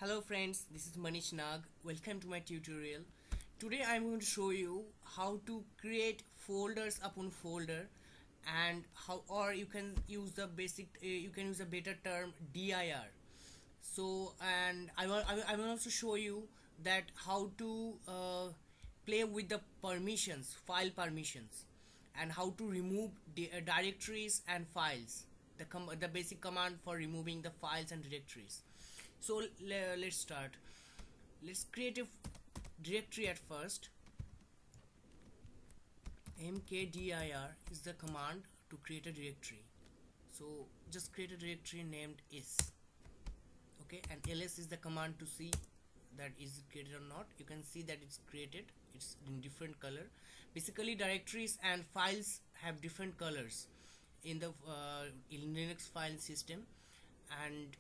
Hello friends, this is Manish Nag. Welcome to my tutorial. Today I'm going to show you how to create folders upon folder and how, or you can use the basic you can use a better term dir. So and I will also show you that how to play with the permissions, file permissions, and how to remove directories and files, the basic command for removing the files and directories. So let's start. Let's create a directory at first. Mkdir is the command to create a directory. So just create a directory named is. Okay, and ls is the command to see that is created or not. You can see that it's created. It's in different color. Basically, directories and files have different colors in the in Linux file system. And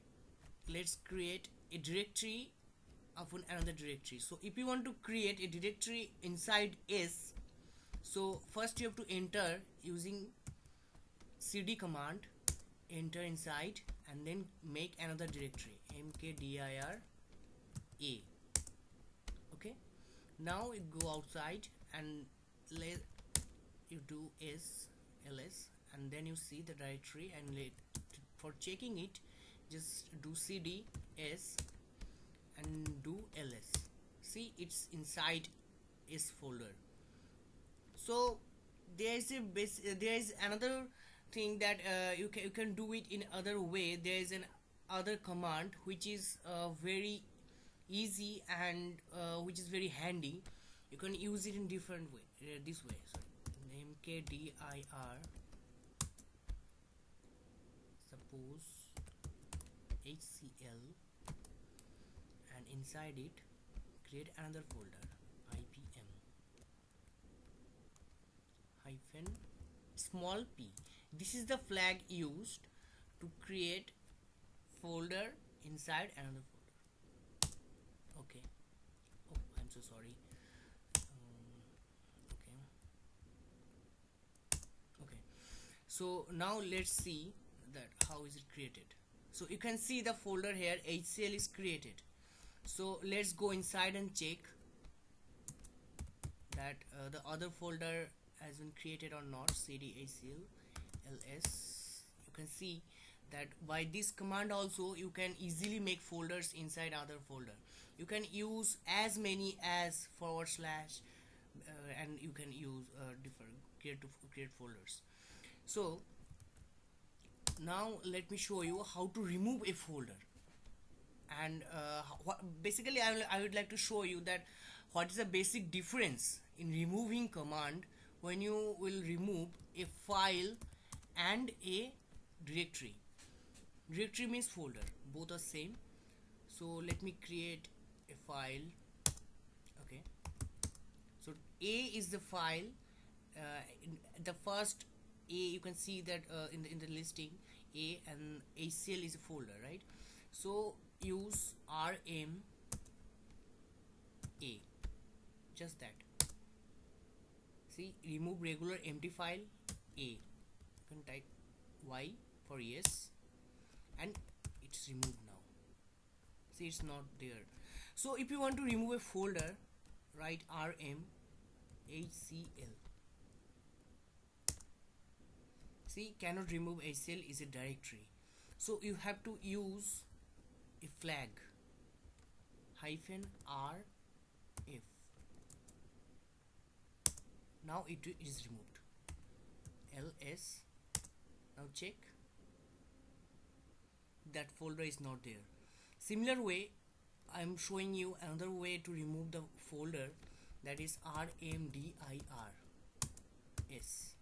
let's create a directory upon another directory. So if you want to create a directory inside s, so first you have to enter using cd command, enter inside, and then make another directory mkdir a. Okay, now you go outside and let you do ls, and then you see the directory, and for checking it just do cd s and do ls. See, it's inside s folder. So there is another thing that you can do it in other way. There is an other command which is very easy and which is very handy. You can use it in different way, this way. Sorry, mkdir, suppose hcl, and inside it create another folder ipm hyphen small p. This is the flag used to create folder inside another folder. Okay. Oh, I'm so sorry. Okay. Okay, so now let's see that how is it created. So you can see the folder here hcl is created. So let's go inside and check that the other folder has been created or not. cd hcl ls. You can see that by this command also you can easily make folders inside other folder. You can use as many as forward slash and you can use different create folders. So now let me show you how to remove a folder. And basically I would like to show you that what is the basic difference in removing command when you will remove a file and a directory. Directory means folder, both are same. So let me create a file. Okay, so a is the file. In the first a, you can see that in the listing a, and hcl is a folder, right? So use rm a, just that. See, remove regular empty file a. You can type y for yes, and it's removed now. See, it's not there. So if you want to remove a folder, write rm hcl. See, cannot remove hcl is a directory, so you have to use a flag hyphen rf. Now it is removed. ls. Now check, that folder is not there. Similar way, I'm showing you another way to remove the folder, that is rmdir s.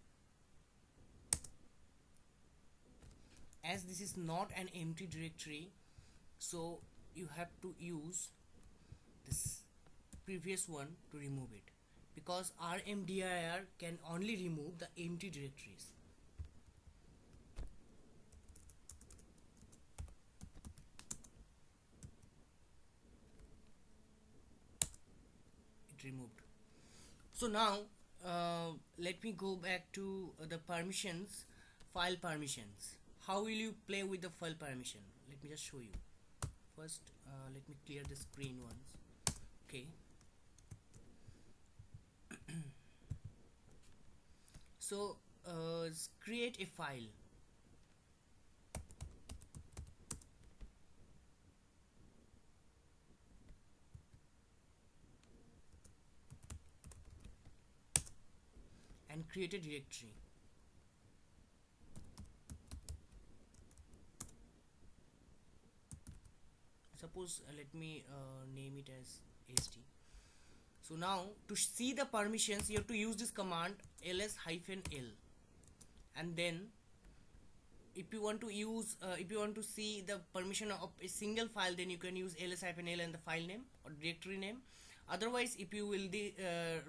As this is not an empty directory, so you have to use this previous one to remove it, because rmdir can only remove the empty directories. It removed. So now let me go back to the permissions, file permissions. How will you play with the file permission? Let me just show you. first let me clear the screen once. Okay. So create a file. And create a directory. Suppose let me name it as SD. So now to see the permissions you have to use this command ls-l, and then if you want to use if you want to see the permission of a single file, then you can use ls-l and the file name or directory name. Otherwise, if you will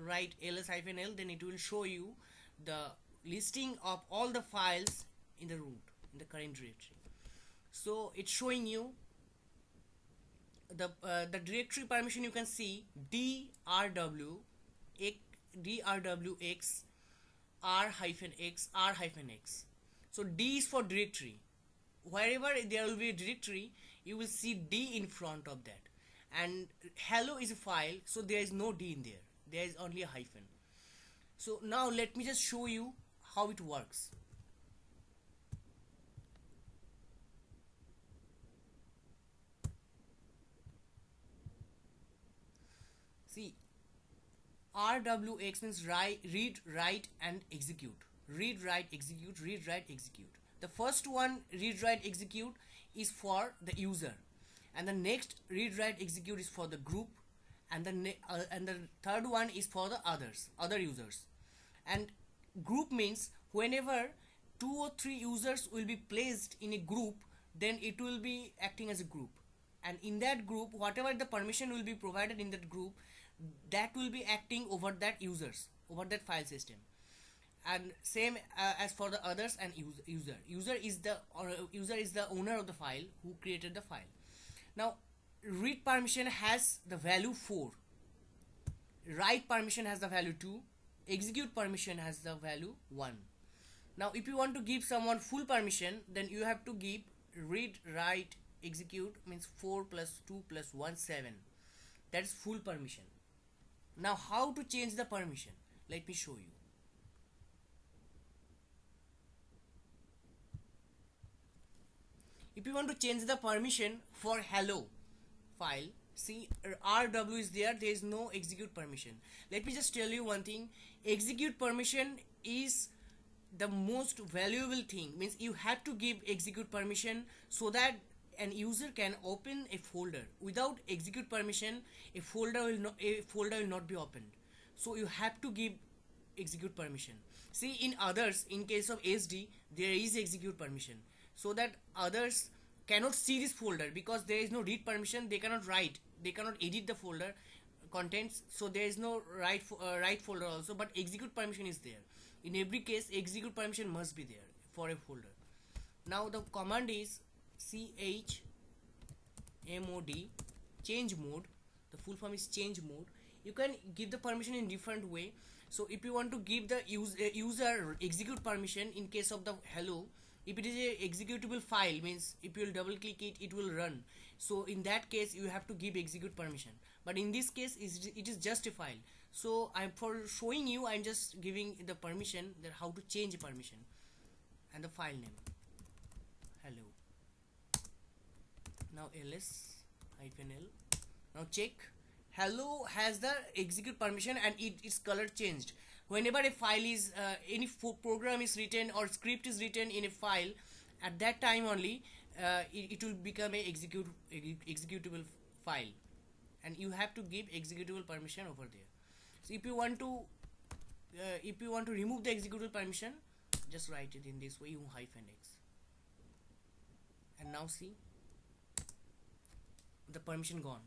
write ls-l, then it will show you the listing of all the files in the root, in the current directory. So it's showing you the directory permission. You can see drw drwx r-x r-x. So D is for directory. Wherever there will be a directory, you will see D in front of that. And hello is a file, so there is no D in there. There is only a hyphen. So now let me just show you how it works. See, RWX means read, write and execute. Read, write, execute, read, write, execute. The first one, read, write, execute, is for the user, and the next read, write, execute is for the group, and the third one is for the other users. And group means whenever 2 or 3 users will be placed in a group, then it will be acting as a group, and in that group whatever the permission will be provided in that group, that will be acting over that users, over that file system. And same as for the others. And user is the owner of the file who created the file. Now read permission has the value 4, write permission has the value 2, execute permission has the value 1. Now if you want to give someone full permission, then you have to give read, write, execute means 4 plus 2 plus 1 7. That is full permission. Now how to change the permission? Let me show you. If you want to change the permission for hello file, see RW is there is no execute permission. Let me just tell you one thing. Execute permission is the most valuable thing. Means you have to give execute permission so that an user can open a folder. Without execute permission, a folder will not be opened. So you have to give execute permission. See, in others, in case of SD, there is execute permission, so that others cannot see this folder because there is no read permission. They cannot write, they cannot edit the folder contents, so there is no write folder also, but execute permission is there. In every case, execute permission must be there for a folder. Now the command is chmod, change mode. The full form is change mode. You can give the permission in different way. So if you want to give the user execute permission in case of the hello, if it is a executable file, means if you will double click it, it will run. So in that case you have to give execute permission, but in this case it is just a file. So for showing you, I'm just giving the permission, that how to change permission, and the file name hello. Now ls-l. Now check, hello has the execute permission and its color changed. Whenever a file is any program is written or script is written in a file, at that time only it will become a executable file, and you have to give executable permission over there. So if you want to remove the executable permission, just write it in this way, u-x, and now see the permission gone.